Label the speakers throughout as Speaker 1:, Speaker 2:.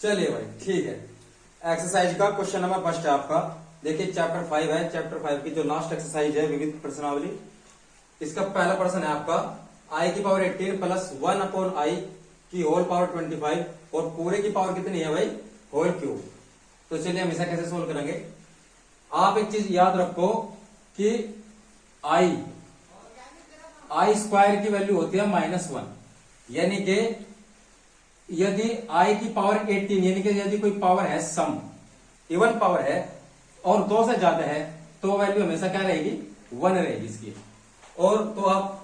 Speaker 1: चलिए भाई ठीक है। एक्सरसाइज का क्वेश्चन नंबर फर्स्ट है आपका। देखिए चैप्टर 5 है। चैप्टर 5 की जो लास्ट एक्सरसाइज है विविध प्रश्नावली, इसका पहला प्रश्न है आपका आई की पावर 18 प्लस 1 अपॉन आई की होल पावर 25 और पूरे की पावर कितनी है भाई, होल क्यूब। तो चलिए हम इसे कैसे सोल्व करेंगे। आप एक चीज याद रखो कि आई स्क्वायर की वैल्यू होती है -1, यानी कि यदि आई की पावर 18 यानी कि यदि कोई पावर है सम, इवन पावर है और 2 से ज्यादा है तो वैल्यू हमेशा क्या रहेगी, 1 रहेगी इसकी। और तो आप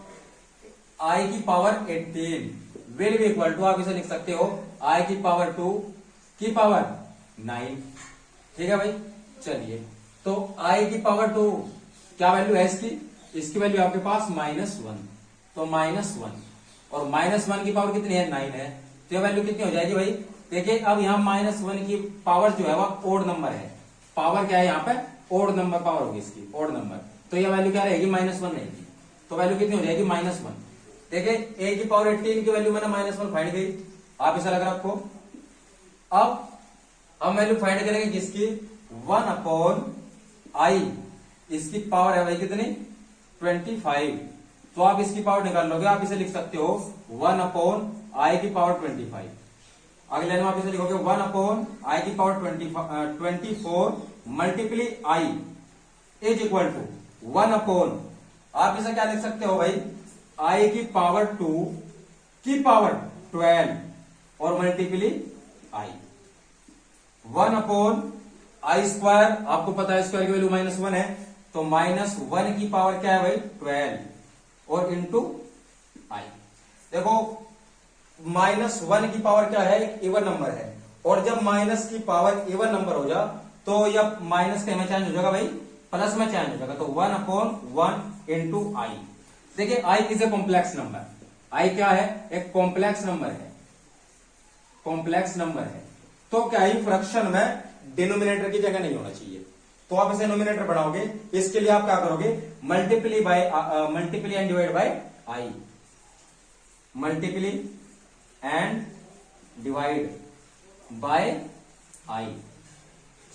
Speaker 1: आई की power 18 will be equal to, आप इसे लिख सकते हो आई की पावर 2 की पावर 9। ठीक है भाई। चलिए तो आई की पावर 2 क्या वैल्यू है इसकी वैल्यू आपके पास -1, तो -1 और -1 की पावर कितनी है, 9 है। तो यह वैल्यू कितनी हो जाएगी भाई, देखिए अब यहाँ -1 की पावर जो है वह ओड नंबर है। पावर क्या है यहाँ पे, ओड नंबर पावर होगी इसकी, ओड नंबर। तो यह वैल्यू क्या रहेगी, -1 रहेगी। तो वैल्यू कितनी हो जाएगी, -1। देखिए a की पावर 18 की वैल्यू मैंने -1 फाइंड की, आप इसे लग रखो। अब हम वैल्यू फाइंड करेंगे किसकी, 1 अपॉन आई, इसकी पावर है भाई कितनी, 25। तो आप इसकी पावर निकाल लोगे, आप इसे लिख सकते हो 1 अपॉन आई की पावर 25। अगले लाइन में आप इसे लिखोगे 1 अपॉन आई की power 24 multiply i is equal to 1 upon, आप इसे क्या लिख सकते हो भाई, आई की पावर 2 की पावर 12 और multiply I. 1 upon i square, आपको पता है स्क्वायर की वैल्यू -1 है, तो -1 की पावर क्या है भाई, 12 और इंटू आई। देखो -1 की पावर क्या है, एक इवन नंबर है, और जब माइनस की पावर इवन नंबर हो जा तो यह माइनस के में चेंज हो जाएगा भाई, प्लस में चेंज हो जाएगा। तो 1 अपॉन 1 इंटू आई। देखिए I is a complex number, आई क्या है, एक कॉम्प्लेक्स नंबर है, कॉम्प्लेक्स नंबर है। तो क्या है, फ्रैक्शन में डिनोमिनेटर की जगह नहीं होना चाहिए, तो आप इसे नोमिनेटर बनाओगे। इसके लिए आप क्या करोगे, multiply and divide by i, multiply and divide by i.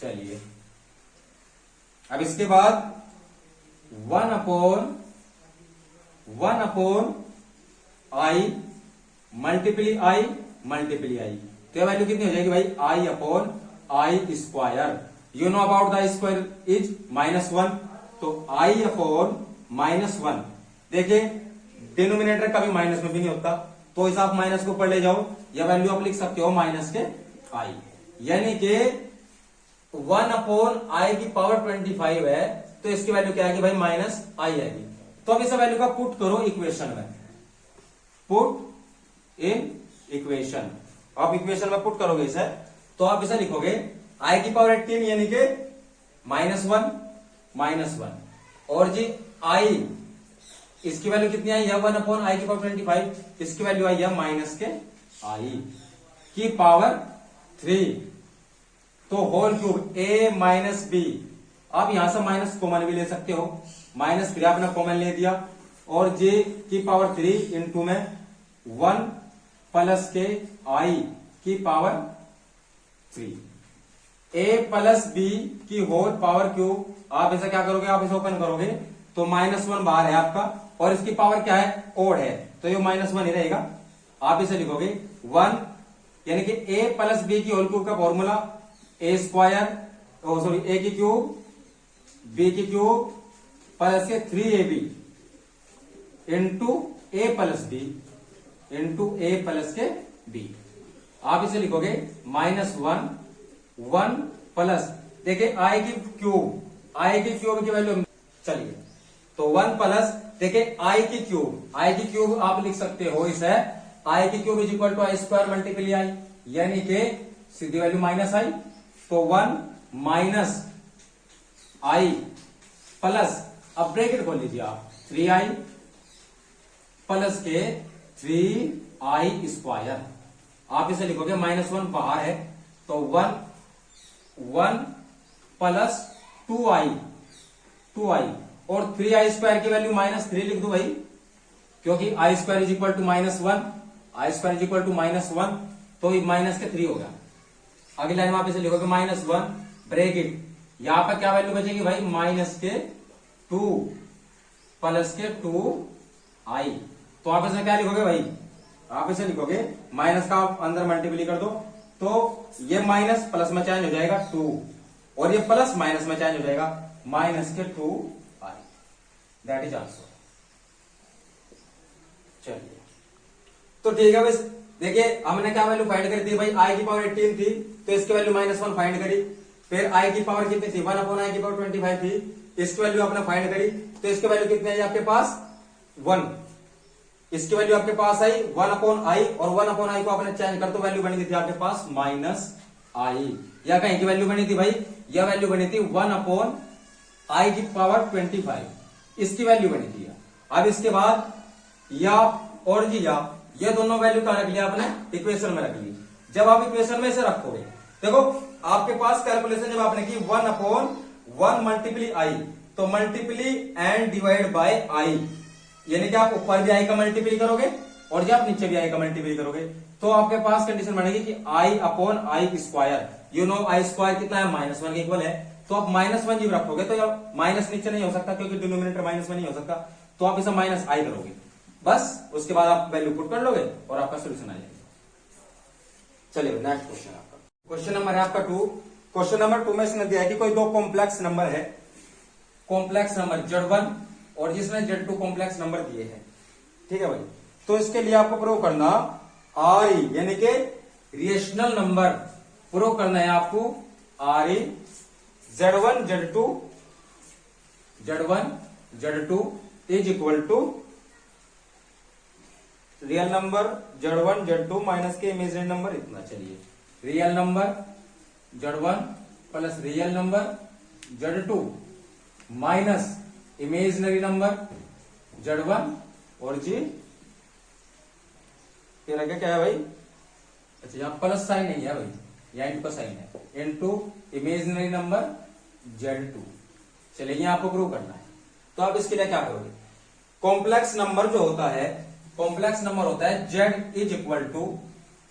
Speaker 1: चलिए अब इसके बाद 1 अपॉन आई मल्टीप्ली आई, तो यह वैल्यू कितनी हो जाएगी भाई, i upon i square. You know about the square is -1, तो आई अपॉन -1। देखिए डिनोमिनेटर कभी माइनस में भी नहीं होता, तो इसे आप माइनस को ऊपर ले जाओ, यह वैल्यू आप लिख सकते हो माइनस के आई, यानी कि 1 अपॉन आई की पावर 25 है, तो इसकी वैल्यू क्या आएगी भाई, माइनस आई आएगी। तो अब इस वैल्यू का पुट करो इक्वेशन में, पुट इन इक्वेशन। आप इक्वेशन में पुट करोगे इसे, तो आप इसे लिखोगे आई की पावर 18 यानी कि -1 और जी आई, इसकी वैल्यू कितनी आई है, 1 अपॉन आई की पावर 25, इसकी वैल्यू आई है माइनस के आई की पावर 3, तो whole cube a minus b. आप यहां से माइनस कॉमन भी ले सकते हो, -3 आपने कॉमन ले दिया, और j की पावर 3 इंटू में 1 प्लस के आई की पावर 3, a प्लस बी की होल पावर क्यूब। आप इसे क्या करोगे, आप इसे ओपन करोगे तो -1 बाहर है आपका, और इसकी पावर क्या है, ओड है, तो ये -1 ही रहेगा। आप इसे लिखोगे 1 यानी कि a प्लस बी की होल क्यूब का formula a square, sorry a की क्यूब b की क्यूब प्लस के 3ab into a plus b into a plus के b। आप इसे लिखोगे -1 प्लस, देखिए आई की क्यूब की वैल्यू, चलिए तो 1 प्लस, देखिए आई की क्यूब आप लिख सकते हो इसे, आई की cube is equal to i square multiply i, यानी कि सीधी वैल्यू माइनस आई, तो 1 माइनस आई प्लस, अब ब्रैकेट खोल लीजिए आप, 3i प्लस के 3i स्क्वायर। आप इसे लिखोगे -1 बाहर है, तो 1 प्लस 2i और 3i स्क्वायर की वैल्यू -3 लिख दो भाई, क्योंकि i square is equal to -1, i square is equal to -1, तो माइनस के 3 होगा। अगली लाइन में आप इसे लिखोगे -1 ब्रैकेट, यहां पर क्या वैल्यू बचेगी भाई, -2 प्लस के 2i। तो आप इसे क्या लिखोगे भाई, आप इसे लिखोगे माइनस का आप अंदर मल्टीप्लाई कर दो, तो ये माइनस प्लस में चेंज हो जाएगा 2 और ये प्लस माइनस में चेंज हो जाएगा -2i। That is answer. चलिए तो ठीक है बस, देखिए हमने क्या वैल्यू फाइंड करी थी भाई, i की पावर 18 थी तो इसकी वैल्यू -1 फाइंड करी, फिर i की पावर कितनी थी, 1/i की पावर 25 थी, इसकी वैल्यू आपने फाइंड करी, तो इसकी वैल्यू कितनी आई आपके पास 1, इसकी वैल्यू आपके पास आई 1/i और 1/i को आपने चेंज कर तो वैल्यू बनी थी आपके पास -i, या कहीं की वैल्यू बनी थी भाई, यह वैल्यू बनी थी 1/i की पावर 25, इसकी वैल्यू बनी थी। अब इसके बाद या और जी या, ये दोनों वैल्यू कहां रख लिया आपने, इक्वेशन में रख ली। जब आप इक्वेशन में से रखोगे, देखो आपके पास कैलकुलेशन जब आपने की 1/1 मल्टीप्ली आई, तो मल्टीप्ली एंड डिवाइड बाय आई, यानी कि आप ऊपर भी आई का मल्टीप्ली करोगे और जब आप नीचे भी आई का मल्टीप्ली करोगे, तो आपके पास कंडीशन बनेगी कि i/i square, you no I square कितना है, -1 के इक्वल है, तो आप -1 जब रखोगे तो माइनस नीचे नहीं हो सकता क्योंकि डिनोमिनेटर -1 नहीं हो सकता, तो आप इसे -i करोगे, बस उसके बाद आप वैल्यू पुट कर लोगे और आपका सोल्यूशन आ जाएगा। चलिए नेक्स्ट क्वेश्चन आपका, क्वेश्चन नंबर है आपका 2। क्वेश्चन नंबर 2 में इसने दिया है कि कोई दो कॉम्प्लेक्स नंबर है, कॉम्प्लेक्स नंबर Z1 और जिसने Z2 कॉम्प्लेक्स नंबर दिए हैं, ठीक है भाई। तो इसके लिए आपको प्रूव करना RE यानी कि रेशनल नंबर प्रूव करना है आपको, RE Z1 Z2 is equal to real number Z1 Z2 minus के इमेजिनरी नंबर इतना। चलिए real number Z1 plus real number Z2 minus imaginary number Z1 और जी फिर आगे क्या है भाई, अच्छा यहां प्लस साइन नहीं है भाई, यहां इनटू का साइन है, इनटू इमेजिनरी नंबर Z2। चलिए ये आपको प्रूव करना है, तो आप इसके लिए क्या करोगे, कॉम्प्लेक्स नंबर जो होता है, कॉम्प्लेक्स नंबर होता है Z is equal to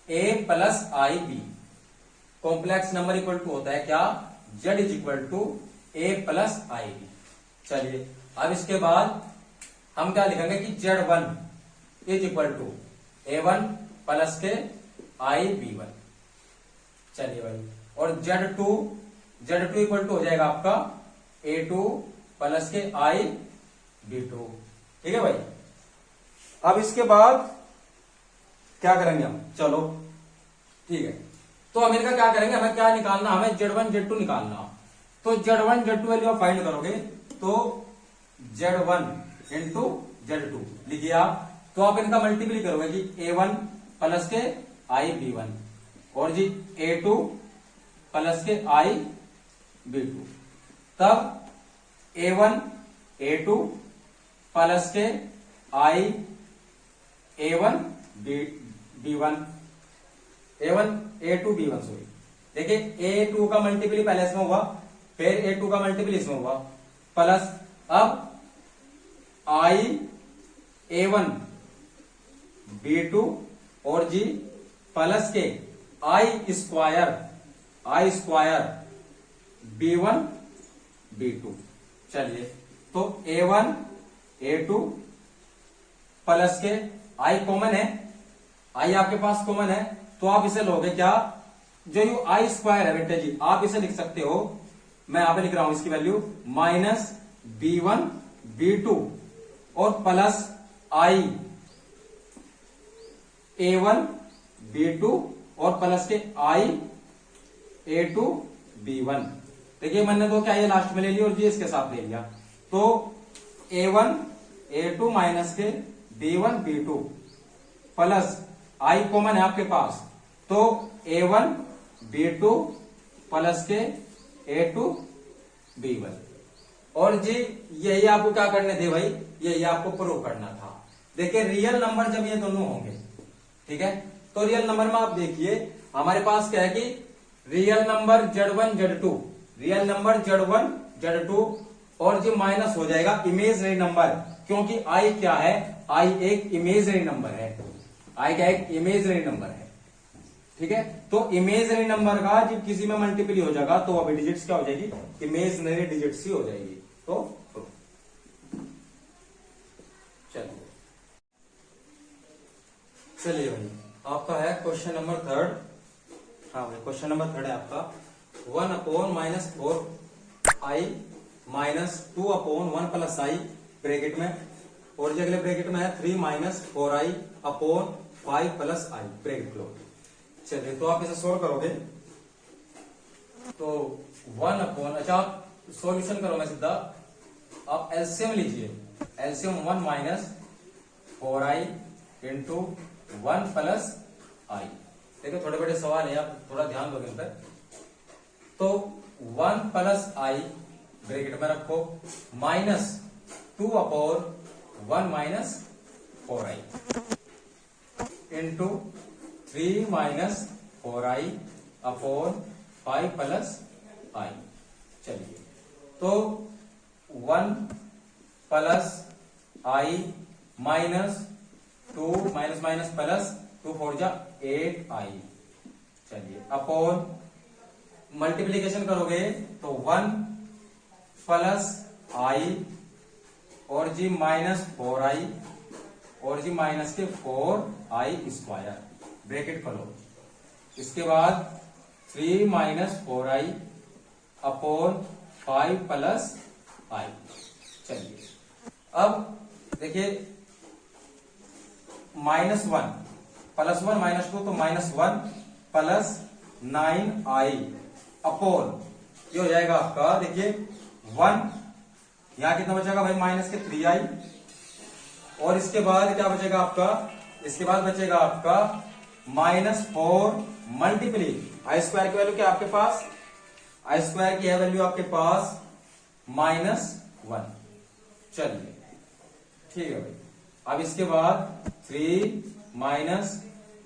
Speaker 1: A plus i b. Complex number equal to होता है क्या, Z is equal to A plus i b. चलिए अब इसके बाद हम क्या लिखेंगे कि Z1 is equal to A1 plus के आई B1। चलिए भाई, और Z2 इक्वल टू हो जाएगा आपका A2 प्लस के आई B2। ठीक है भाई। अब इसके बाद क्या करेंगे हम, चलो ठीक है, तो हम इनका क्या करेंगे, हमें क्या निकालना, हमें Z1 Z2 निकालना। तो Z1 Z2 वैल्यू आप फाइंड करोगे तो Z1 इंटू Z2 लिखिए आप, तो आप इनका मल्टीप्लाई करोगे कि A1 प्लस के आई B1 और जी A2 प्लस के आई B2, तब A1 A2 प्लस के आई A1 B1 A1 A2 B1 sorry, देखिए A2 का मल्टीप्लाई पहले इसमें हुआ, फिर A2 का मल्टीप्लाई इसमें हुआ, प्लस अब I A1 B2 और जी प्लस के I स्क्वायर B1 B2। चलिए तो A1 A2 प्लस के I कॉमन है, I आपके पास कॉमन है, तो आप इसे लोगे क्या, जो यू I स्क्वायर है बेटे जी, आप इसे लिख सकते हो, मैं यहां पे लिख रहा हूं इसकी वैल्यू माइनस B1 B2 और प्लस I A1 B2 और प्लस के I A2 B1। देखिए मैंने तो क्या ये लास्ट में ले लिया और जी इसके साथ ले लिया, तो A1 A2 माइनस के B1 B2 plus I common है आपके पास, तो A1 B2 प्लस के A2 B1 और जी यही आपको क्या करने थे भाई, यही आपको प्रूव करना था। देखिए रियल नंबर जब ये दोनों होंगे, ठीक है, तो रियल नंबर में आप देखिए हमारे पास क्या है कि real number Z1 Z2, real number Z1 Z2 और जी माइनस हो जाएगा इमेजिनरी नंबर, क्योंकि I क्या है, I एक इमेजिनरी नंबर है, I क्या एक इमेजिनरी नंबर है। ठीक है, तो इमेजनरी नंबर का जब किसी में मल्टीपल हो जाएगा तो अभी डिजिट्स क्या हो जाएगी, इमेजनरी डिजिट्स ही हो जाएगी। तो चलिए भाई, आपका है क्वेश्चन नंबर थर्ड। हाँ भाई, क्वेश्चन नंबर थर्ड है आपका 1/-4i -2/1 + i ब्रैकेट में, और जो अगले ब्रैकेट में है 3 - 4i/5 + i ब्रैकेट क्लोज। चलिए, तो आप इसे सोल्व करोगे तो 1/, अच्छा आप सॉल्यूशन करो मैं सीधा, आप एलसीएम लीजिए, एलसीएम 1 - 4i × 1 + i। देखिए थोड़े बड़े सवाल है, आप थोड़ा ध्यान दोगे इन पर। तो 1 + i ब्रैकेट में रखो -2/1 - 4i इंटू 3 - 4i/5 + i। चलिए, तो 1 + i -2 प्लस 2 4 जा 8i। चलिए, अपॉन मल्टीप्लीकेशन करोगे तो 1 + i और जी -4i और जी -4i² ब्रैकेट खोलो। इसके बाद 3 - 4i/5 + i। चलिए, अब देखिए -1 + 1 -2 तो -1 + 9i अपॉन ये हो जाएगा आपका, देखिए 1, यहां कितना बचेगा भाई -3i, और इसके बाद क्या बचेगा आपका, इसके बाद बचेगा आपका -4 मल्टीप्ली i² की वैल्यू क्या आपके पास, i² की है वैल्यू आपके पास -1। चलिए, ठीक है भाई। अब इसके बाद 3 -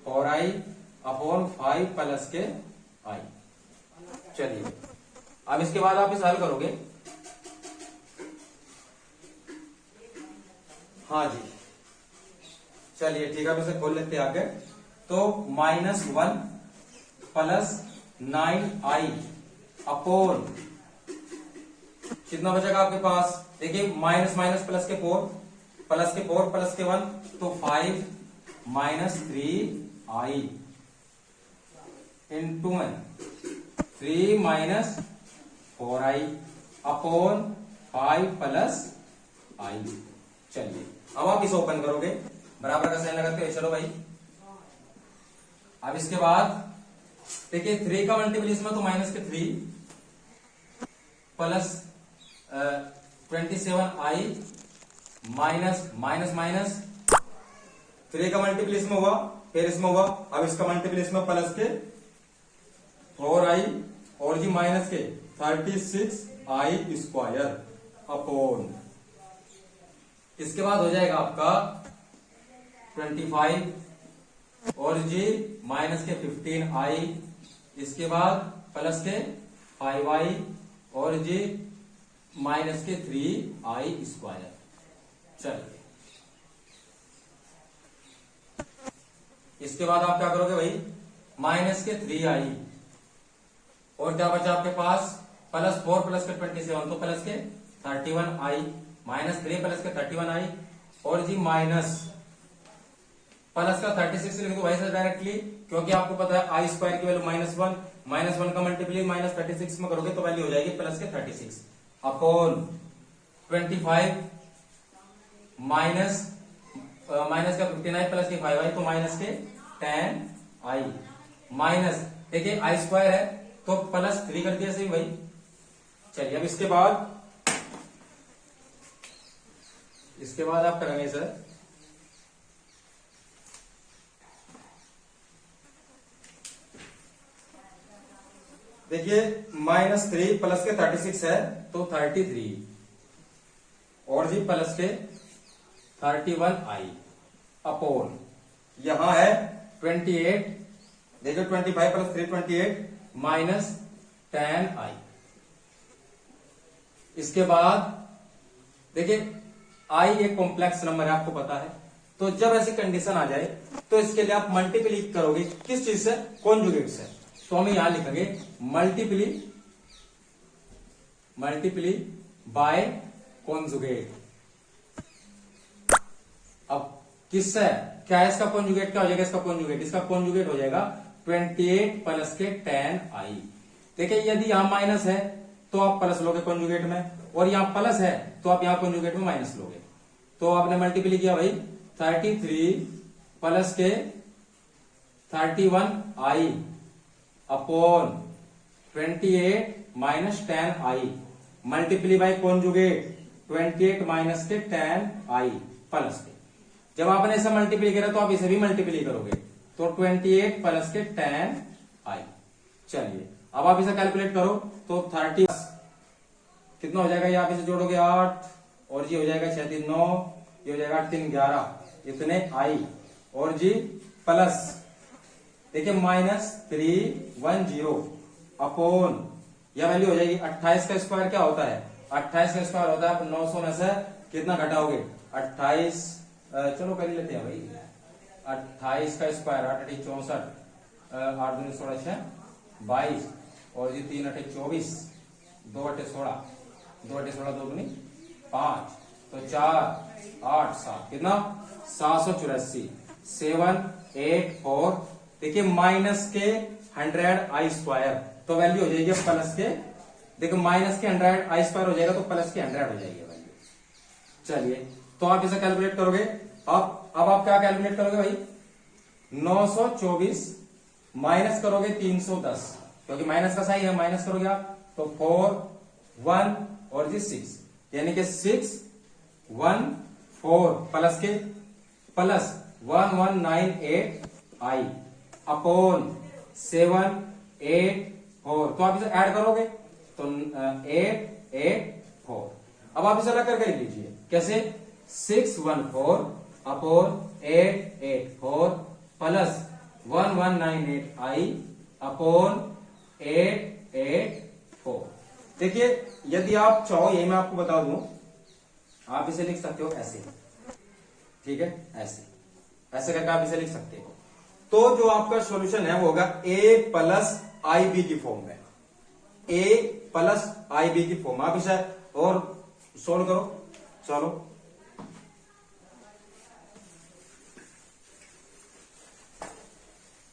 Speaker 1: 4i/5 + के i। चलिए, अब इसके बाद आप इसे हल करोगे। हाँ जी, चलिए ठीक है, इसे खोल लेते हैं आगे। तो -1 + 9i अपॉन कितना बचेगा आपके पास, देखिए माइनस माइनस प्लस के 4 प्लस के 4 प्लस के 1 तो 5 - 3i इंटू में 3 - 4i अपॉन 5 + i। चलिए, अब आप इसे ओपन करोगे, बराबर का साइन लगाते हुए चलो भाई। अब इसके बाद देखिए 3 का मल्टीप्लिकेशन में तो -3 प्लस 27i माइनस 3 का मल्टीप्लिकेशन में हुआ, फिर इसमें हुआ, अब इसका मल्टीप्लिकेशन में प्लस के 4i और जी माइनस के 36i² अपॉन, इसके बाद हो जाएगा आपका 25 और जी माइनस के 15i, इसके बाद प्लस के 5i और जी माइनस के 3i²। चलिए, इसके बाद आप क्या करोगे भाई, माइनस के 3i और क्या बचा आपके पास, +4 प्लस के 27 तो प्लस के 31i -3 प्लस के 31i और जी माइनस प्लस का 36 लिख दो भाई सर डायरेक्टली, क्योंकि आपको पता है i² की वैल्यू -1 का मल्टीप्ली -36 में करोगे तो वैल्यू हो जाएगी प्लस के 36 अपॉन 25 माइनस का 15i प्लस के 5i तो माइनस के 10i माइनस, देखिए i² है तो +3 कर दिया सही भाई। चलिए, अब इसके बाद आप करेंगे सर, देखिए -3 प्लस के 36 है तो 33 और जी प्लस के 31i अपॉन यहां है 28, देखिए 25 प्लस 3 28 -10i। इसके बाद देखिए i एक कॉम्प्लेक्स नंबर है, आपको पता है, तो जब ऐसी कंडीशन आ जाए तो इसके लिए आप मल्टीप्ली करोगे किस चीज से, कॉन्जुगेट से। तो हम यहां लिखेंगे मल्टीप्ली बाय कॉन्जुगेट। अब किससे, क्या है इसका कॉन्जुगेट, क्या हो जाएगा इसका कॉन्जुगेट, इसका कॉन्जुगेट हो जाएगा 28 प्लस के tan i। देखिए यदि यहां माइनस है तो आप प्लस लोगे कॉन्जुगेट में, और यहां प्लस है तो आप यहां कॉन्जुगेट में माइनस लोगे। तो आपने मल्टीप्ली किया भाई 33 प्लस के 31i upon 28 minus tan i multiply by conjugate 28 minus के tan i प्लस के। जब आपने इसे मल्टीप्ली करा तो आप इसे भी मल्टीप्ली करोगे, तो 28 प्लस के tan i। चलिए अब आप इसे कैलकुलेट करो तो 30 कितना हो जाएगा, ये आप इसे जोड़ोगे 8 और जी हो जाएगा 6 3 9, ये हो जाएगा 8 3 11, इतने i और जी प्लस देखिए -310 अपॉन यह वैल्यू हो जाएगी 28 का स्क्वायर क्या होता है, 28 का स्क्वायर होता है, आप 900 में से कितना घटाओगे 28, चलो कर लेते हैं भाई 28 का स्क्वायर 8 8 64, 8 दूनी 16 22 और जी 3 8 24, 2 8 16, 2 8 16 2 दूनी 5, तो 4 8 7 कितना 784 784। देखिए माइनस के 100 आई स्क्वायर तो वैल्यू हो जाएगी प्लस के, देखो माइनस के 100 आई स्क्वायर हो जाएगा तो प्लस के 100 हो जाएगी वैल्यू। चलिए तो आप इसे कैलकुलेट करोगे, अब आप क्या कैलकुलेट करोगे भाई 924 माइनस करोगे 310, क्योंकि माइनस का साइन है, माइनस करोगे आप तो 4 1 और जी 6, यानी कि 6 1 4 प्लस के प्लस 1198 आई अपॉन 7 8 4, तो आप इसे ऐड करोगे तो 8 8 4। अब आप इसे अलग करके लिख लीजिए कैसे 614 अपॉन 884 प्लस 1198 आई अपॉन 884। देखिए यदि आप चाहो, यही मैं आपको बता दूं, आप इसे लिख सकते हो ऐसे, ठीक है, ऐसे करके आप इसे लिख सकते हो। तो जो आपका सॉल्यूशन है वो होगा a प्लस आई बी की फॉर्म में, a प्लस आई बी की फॉर्म। आप इसे और सोल्व करो, चलो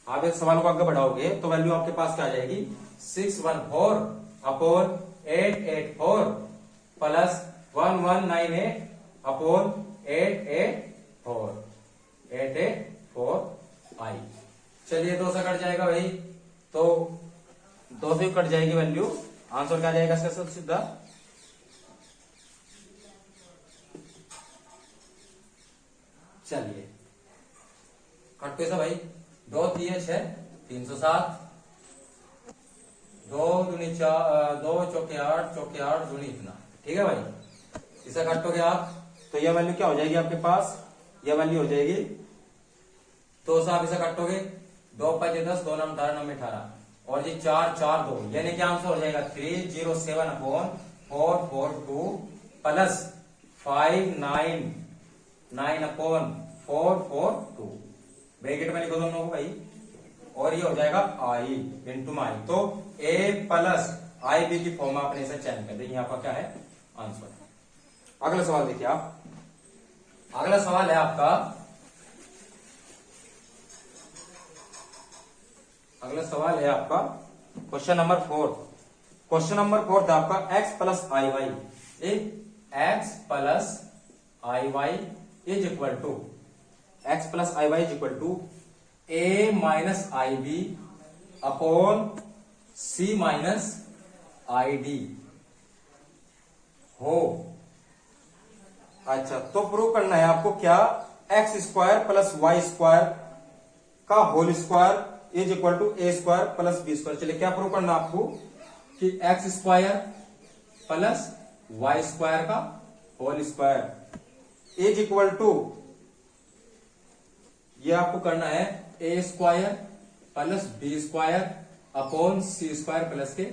Speaker 1: आप इस सवाल को आगे बढ़ाओगे तो वैल्यू आपके पास क्या आ जाएगी 614 अपॉन 884 प्लस 1198 अपॉन 884 आई। चलिए 2 से कट जाएगा भाई, तो 2 से कट जाएगी वैल्यू, आंसर क्या जाएगा इसका सीधा चलिए कट कैसा भाई 2 3 6 307, 2 दूनी 4 2 चौके 8 चौके 8 दूनी इतना, ठीक है भाई। इसे काटोगे आप तो यह वैल्यू क्या हो जाएगी आपके पास, यह वैल्यू हो जाएगी 2 से आप इसे काटोगे 2 5 10 2 9 18 9 18 और जी 4 4 2, यानी क्या आंसर हो जाएगा 307 अपॉन 442 प्लस 599 अपॉन 442, ब्रैकेट में लिखो दोनों को भाई, और ये हो जाएगा आई इंटू माई। तो a प्लस आई बी की फॉर्म आपने इसे चेंज कर दी, यहाँ पर क्या है आंसर। अगला सवाल देखिए आप, अगला सवाल है आपका, अगला सवाल है आपका क्वेश्चन नंबर 4। क्वेश्चन नंबर 4 था आपका x plus i y, x plus i y is equal to x plus i y is equal to a minus i b upon c minus i d हो। अच्छा, तो prove करना है आपको क्या, x square plus y square का whole square is equal to a square plus b square. चलिए क्या प्रूव करना आपको कि x square plus y square का whole square is equal to, ये आपको करना है a square plus b square upon c square plus के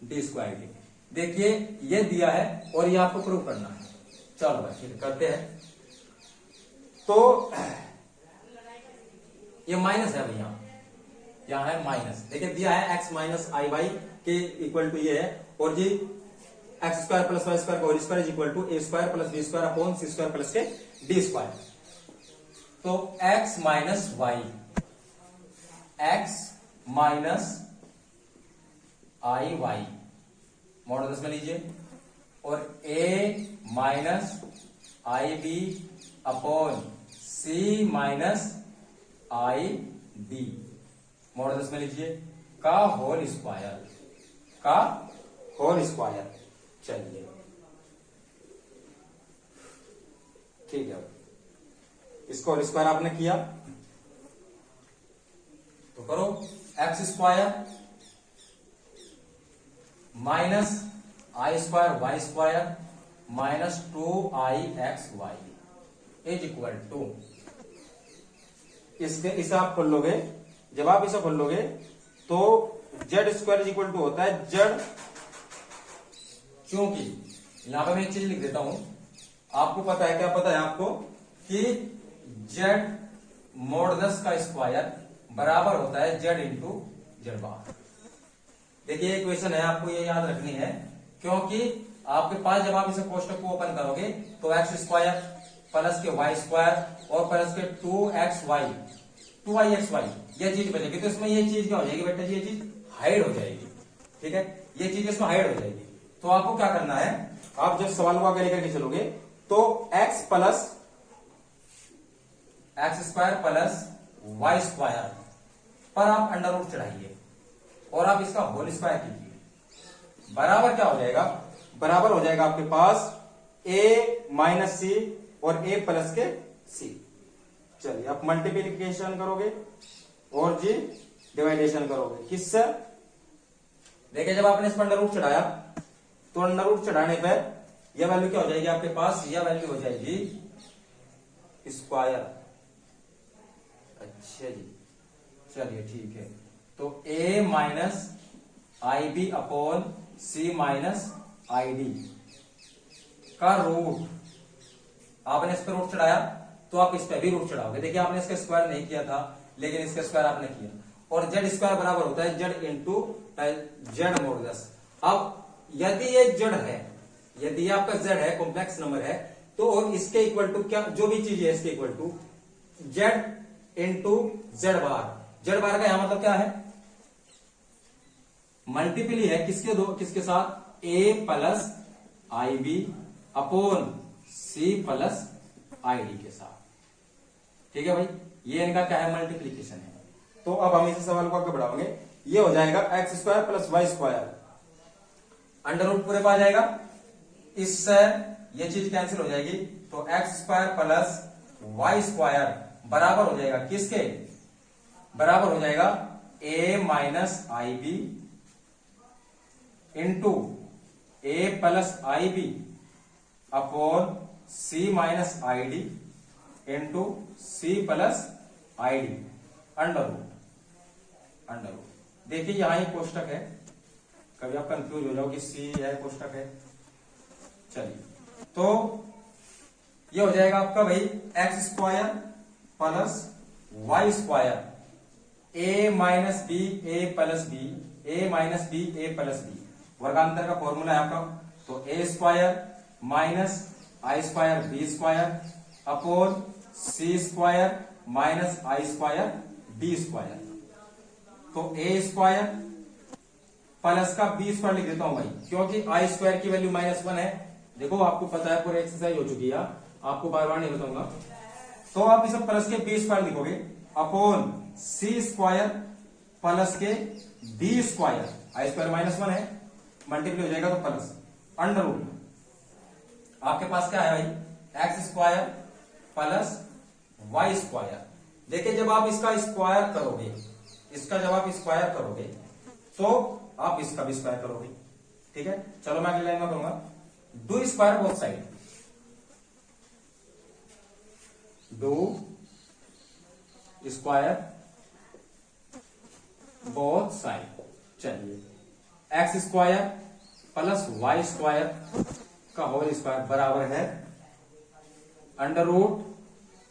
Speaker 1: डी स्क्वायर के। देखिए ये दिया है और ये आपको प्रूव करना है। चलो भाई करते हैं। तो ये माइनस है भैया, यहाँ है माइनस, लेकिन दिया है x माइनस आई वाई के इक्वल टू ये है, और जी x square plus y square का whole square is equal to a square plus b square upon c square plus के डी स्क्वायर। तो x minus y, x minus i y modulus में लीजिए, और a minus i b upon c minus i b modulus में लीजिए का whole square, का whole square. चलिए ठीक है, इसको होल स्क्वायर आपने किया तो करो, x square minus i square y square minus 2i(x)y is equal to, इसे आप खोल लोगे, जब आप इसे खोल लोगे तो Z square is equal to होता है जेड, क्योंकि यहां पर मैं एक चीज लिख देता हूं, आपको पता है, क्या पता है आपको कि जेड मॉडुलस का स्क्वायर बराबर होता है जेड इंटू जेड बार। देखिए ये क्वेश्चन है, आपको ये याद रखनी है, क्योंकि आपके पास जब आप इसे कोष्टक को ओपन करोगे तो एक्स स्क्वायर प्लस के वाई स्क्वायर और प्लस के 2xy ये चीज बचेगी, तो इसमें ये चीज क्या हो जाएगी बेटा जी, ये चीज हाइड हो जाएगी। ठीक है, ये चीज इसमें हाइड हो जाएगी। तो आपको क्या करना है, आप जब सवाल को आगे लेकर के चलोगे तो x plus x square plus y square पर आप अंडर रूट चढ़ाइए और आप इसका होल स्क्वायर कीजिए, बराबर क्या हो जाएगा, बराबर हो जाएगा आपके पास a माइनस सी और a प्लस के c। चलिए आप मल्टीप्लीकेशन करोगे और जी डिवाइडेशन करोगे, किससे, देखिए जब आपने इस पर अंडर रूट चढ़ाया तो अंडर रूट चढ़ाने पर यह वैल्यू क्या हो जाएगी आपके पास, यह वैल्यू हो जाएगी स्क्वायर। अच्छा जी, चलिए ठीक है, तो a minus i b upon c minus i d का रूट, आपने इस पर रूट चढ़ाया तो आप इस पर भी रूट चढ़ाओगे। देखिए आपने इसका स्क्वायर नहीं किया था, लेकिन इसका स्क्वायर आपने किया, और जेड स्क्वायर बराबर होता है जेड इंटू जेड मॉडुलस। अब यदि ये जेड है, यदि आपका जेड है, कॉम्प्लेक्स नंबर है, तो और इसके इक्वल टू क्या, जो भी चीज है इसके equal to z into z bar. Z bar का यहां मतलब क्या है, मल्टीपली है, किसके दो, किसके साथ, a plus i b upon c plus i d के साथ। ठीक है भाई, ये इनका क्या है, मल्टीप्लीकेशन है। तो अब हम इस सवाल को आगे बढ़ाओगे, ये हो जाएगा x square plus y square, under root पूरे पर आ जाएगा, इससे ये चीज कैंसिल हो जाएगी, तो x square plus y square बराबर हो जाएगा किसके, बराबर हो जाएगा a minus i b into a plus i b upon c minus i d into c plus i d under root, under root. देखिए यहां एक कोष्टक है, कभी आप कंफ्यूज हो जाओ कि सी है कोष्टक है। चलिए तो ये हो जाएगा आपका भाई x square plus y square a minus b a plus b, a minus b a plus b, वर्गांतर का फॉर्मूला है आपका, तो a square minus i square b square upon c square minus i square b square. तो a square plus का b square लिख देता हूं भाई, क्योंकि आई स्क्वायर की वैल्यू -1 है। देखो आपको पता है, पूरी एक्सरसाइज हो चुकी है, आपको बार बार नहीं बताऊंगा। तो आप इसे प्लस के बी स्क्वायर लिखोगे अपॉन सी स्क्वायर प्लस के बी स्क्वायर, आई स्क्वायर -1 है, मल्टीप्लाई हो जाएगा तो प्लस अंडर रूट, आपके पास क्या है भाई, x square plus y square. देखिए जब आप इसका स्क्वायर करोगे, इसका जब आप स्क्वायर करोगे तो आप इसका भी स्क्वायर करोगे। ठीक है, चलो मैं अगली लाइन में करूंगा, do square both side, do square both side. चलिए x square plus y square का होल स्क्वायर बराबर है under root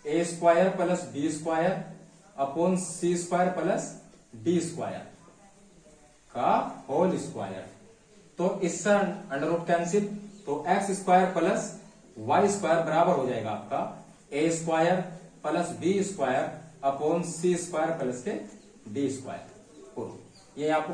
Speaker 1: a square plus b square upon c square plus d square का होल स्क्वायर। तो इससे under root cancel, तो x square plus y square बराबर हो जाएगा आपका a square plus b square upon c square plus के d square. ये आपको